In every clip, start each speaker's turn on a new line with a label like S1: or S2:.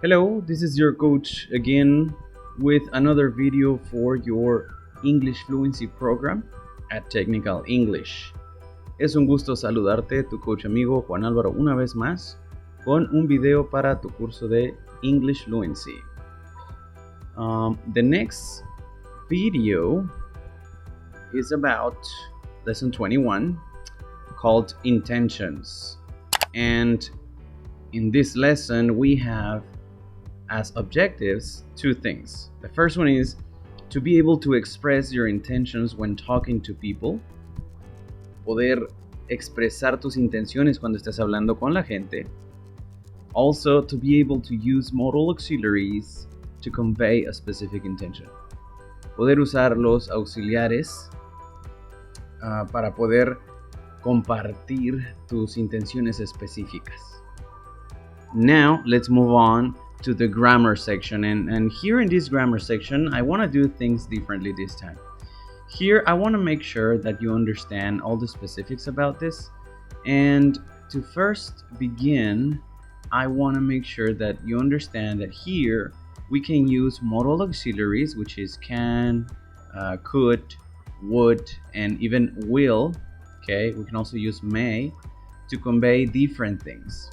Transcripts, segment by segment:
S1: Hello, this is your coach again with another video for your English Fluency program at Technical English. Es un gusto saludarte, tu coach amigo Juan Álvaro, una vez más con un video para tu curso de English Fluency. The next video is about lesson 21 called Intentions. And in this lesson, we have as objectives two things. The first one is to be able to express your intentions when talking to people. Poder expresar tus intenciones cuando estés hablando con la gente. Also, to be able to use modal auxiliaries to convey a specific intention. Poder usar los auxiliares para poder compartir tus intenciones específicas. Now, let's move on to the grammar section. And here in this grammar section, I want to do things differently this time. Here, I want to make sure that you understand all the specifics about this. And to first begin, I want to make sure that you understand that here we can use modal auxiliaries, which is can, could, would, and even will. Okay, we can also use may to convey different things.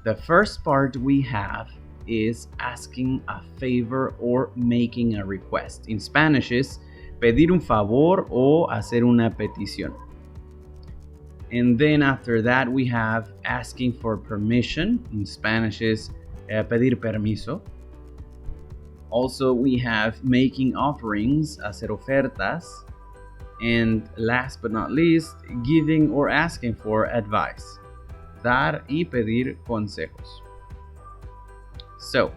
S1: The first part we have is asking a favor or making a request. In Spanish is pedir un favor o hacer una petición. And then after that we have asking for permission. In Spanish is pedir permiso. Also we have making offerings, hacer ofertas. And last but not least, giving or asking for advice. Dar y pedir consejos. So,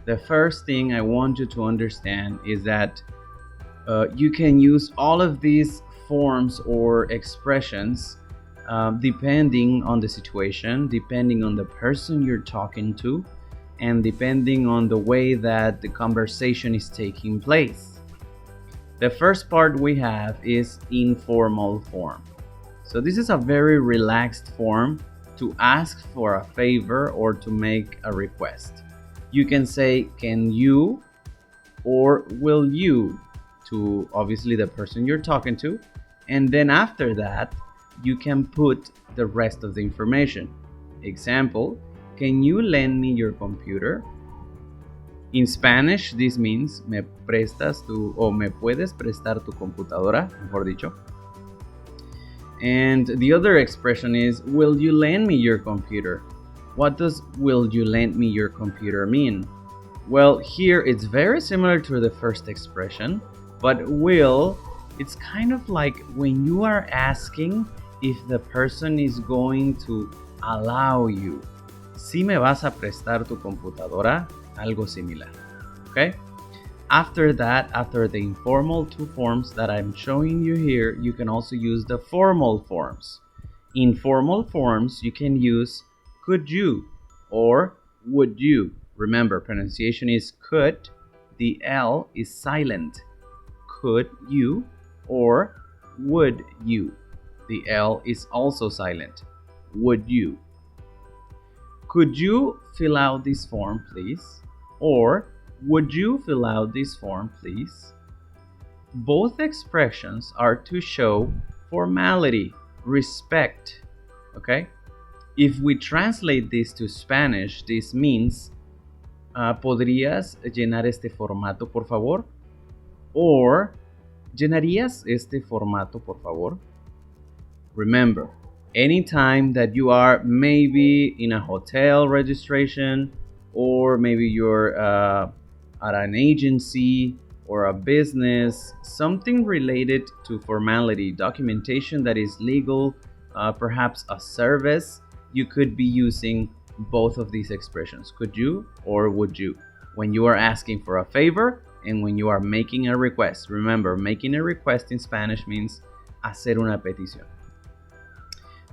S1: the first thing I want you to understand is that you can use all of these forms or expressions depending on the situation, depending on the person you're talking to, and depending on the way that the conversation is taking place. The first part we have is informal form. So this is a very relaxed form to ask for a favor or to make a request. You can say, can you or will you, to obviously the person you're talking to. And then after that, you can put the rest of the information. Example, can you lend me your computer? In Spanish, this means me prestas tu o me puedes prestar tu computadora, mejor dicho. And the other expression is, will you lend me your computer? What does will you lend me your computer mean? Well, here it's very similar to the first expression, but will, it's kind of like when you are asking if the person is going to allow you. Si me vas a prestar tu computadora, algo similar. Okay? After that, after the informal two forms that I'm showing you here, you can also use the formal forms. In formal forms, you can use could you or would you. Remember, pronunciation is could. The L is silent. Could you or would you. The L is also silent. Would you. Could you fill out this form, please? Or would you fill out this form, please? Both expressions are to show formality, respect. Okay? If we translate this to Spanish, this means, ¿podrías llenar este formato, por favor? Or, ¿llenarías este formato, por favor? Remember, anytime that you are maybe in a hotel registration, or maybe you're at an agency or a business, something related to formality, documentation that is legal, perhaps a service, you could be using both of these expressions, could you or would you, when you are asking for a favor and when you are making a request. Remember, making a request in Spanish means hacer una petición.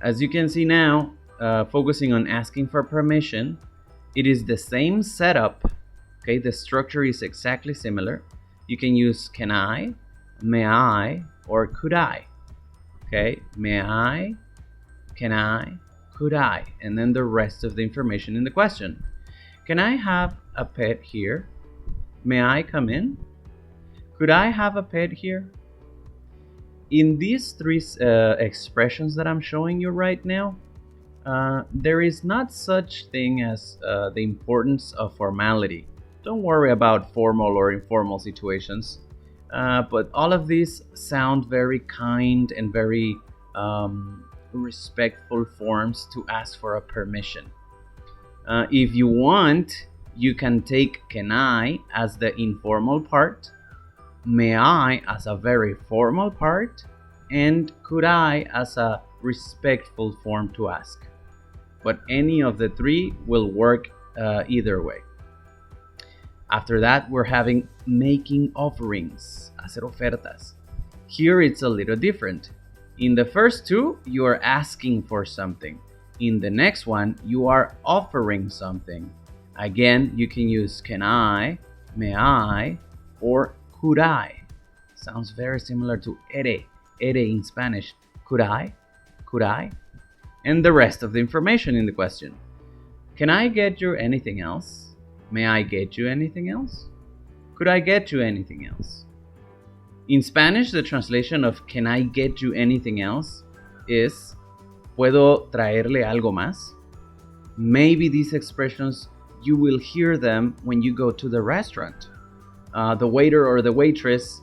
S1: As you can see now, focusing on asking for permission, it is the same setup. Okay, the structure is exactly similar. You can use can I, may I, or could I. Okay, may I, can I, could I, and then the rest of the information in the question. Can I have a pet here? May I come in? Could I have a pet here? In these three expressions that I'm showing you right now, there is not such thing as the importance of formality. Don't worry about formal or informal situations, but all of these sound very kind and very respectful forms to ask for a permission. If you want, you can take can I as the informal part, may I as a very formal part, and could I as a respectful form to ask. But any of the three will work either way. After that, we're having making offerings, hacer ofertas. Here it's a little different. In the first two, you are asking for something. In the next one, you are offering something. Again, you can use can I, may I, or could I. Sounds very similar to ere in Spanish. Could I? Could I? And the rest of the information in the question. Can I get you anything else? May I get you anything else? Could I get you anything else? In Spanish, the translation of can I get you anything else is ¿puedo traerle algo más? Maybe these expressions, you will hear them when you go to the restaurant. The waiter or the waitress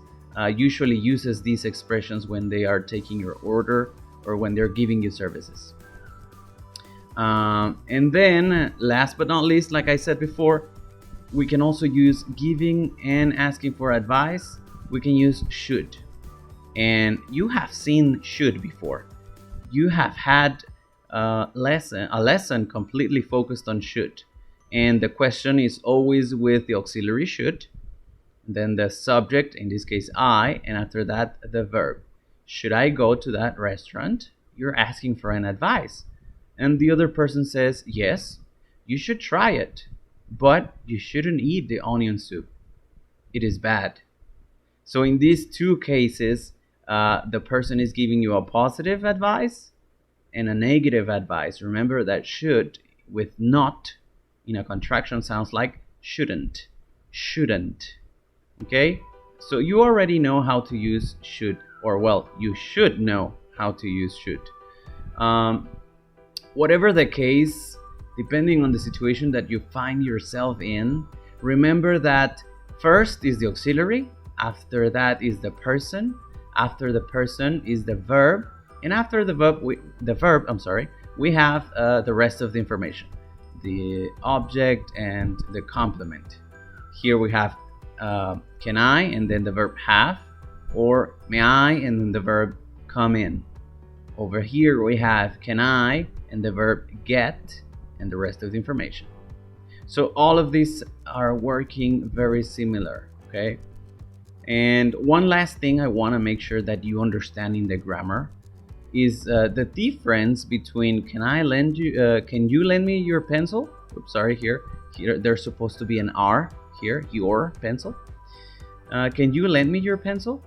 S1: usually uses these expressions when they are taking your order or when they're giving you services. And then, last but not least, like I said before, we can also use giving and asking for advice. We can use should. And you have seen should before. You have had a lesson completely focused on should. And the question is always with the auxiliary should, then the subject, in this case I, and after that the verb. Should I go to that restaurant? You're asking for an advice. And the other person says, yes, you should try it, but you shouldn't eat the onion soup. It is bad. So in these two cases, the person is giving you a positive advice and a negative advice. Remember that should with not in a contraction sounds like shouldn't. Shouldn't. Okay? So you already know how to use should, or well, you should know how to use should. Whatever the case, depending on the situation that you find yourself in, remember that first is the auxiliary, after that is the person, after the person is the verb, and after the verb, we have the rest of the information, the object and the complement. Here we have can I and then the verb have, or may I and then the verb come in. Over here we have can I and the verb get and the rest of the information. So all of these are working very similar, okay? And one last thing I want to make sure that you understand in the grammar is the difference between can you lend me your pencil? Oops, sorry, here there's supposed to be an R here, your pencil. Can you lend me your pencil?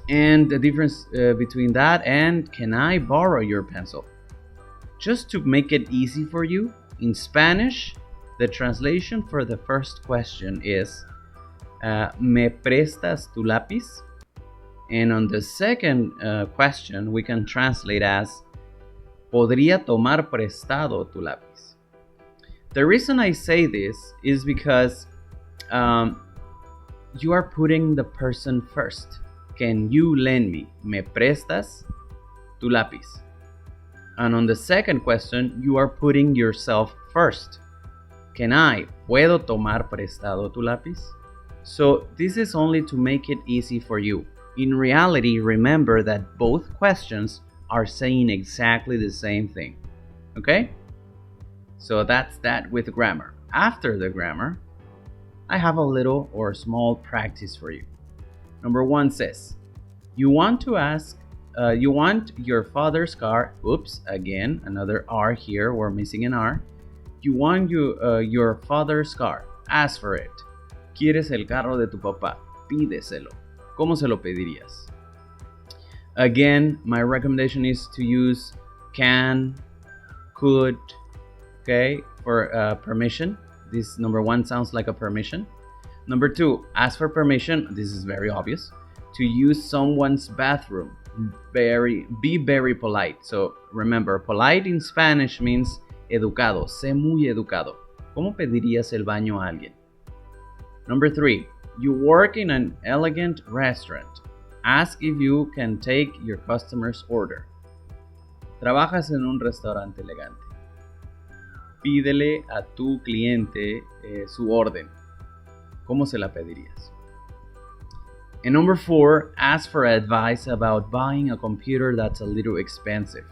S1: And the difference between that and can I borrow your pencil? Just to make it easy for you, in Spanish, the translation for the first question is ¿me prestas tu lápiz? And on the second question, we can translate as ¿podría tomar prestado tu lápiz? The reason I say this is because you are putting the person first. Can you lend me? ¿Me prestas tu lápiz? And on the second question, you are putting yourself first. Can I? ¿Puedo tomar prestado tu lápiz? So this is only to make it easy for you. In reality, remember that both questions are saying exactly the same thing. Okay? So that's that with grammar. After the grammar, I have a little or small practice for you. Number one says, you want your father's car. Oops, again, another R here. We're missing an R. You want your father's car. Ask for it. ¿Quieres el carro de tu papá? Pídeselo. ¿Cómo se lo pedirías? Again, my recommendation is to use can, could, okay, for permission. This number one sounds like a permission. Number two, ask for permission. This is very obvious. To use someone's bathroom. Be very polite. So remember, polite in Spanish means educado. Sé muy educado. ¿Cómo pedirías el baño a alguien? Number three, you work in an elegant restaurant. Ask if you can take your customer's order. Trabajas en un restaurante elegante. Pídele a tu cliente su orden. ¿Cómo se la pedirías? And number four, ask for advice about buying a computer that's a little expensive.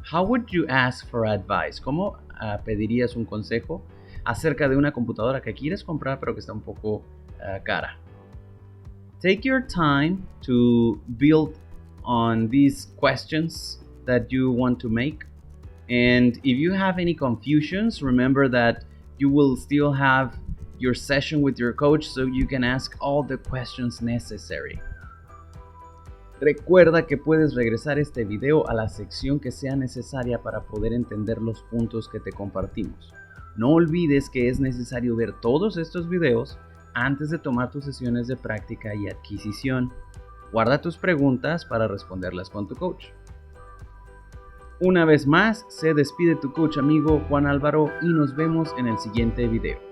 S1: How would you ask for advice? ¿Cómo pedirías un consejo acerca de una computadora que quieres comprar pero que está un poco cara? Take your time to build on these questions that you want to make. And if you have any confusions, remember that you will still have your session with your coach so you can ask all the questions necessary. Recuerda que puedes regresar este video a la sección que sea necesaria para poder entender los puntos que te compartimos. No olvides que es necesario ver todos estos videos antes de tomar tus sesiones de práctica y adquisición. Guarda tus preguntas para responderlas con tu coach. Una vez más, se despide tu coach amigo Juan Álvaro y nos vemos en el siguiente video.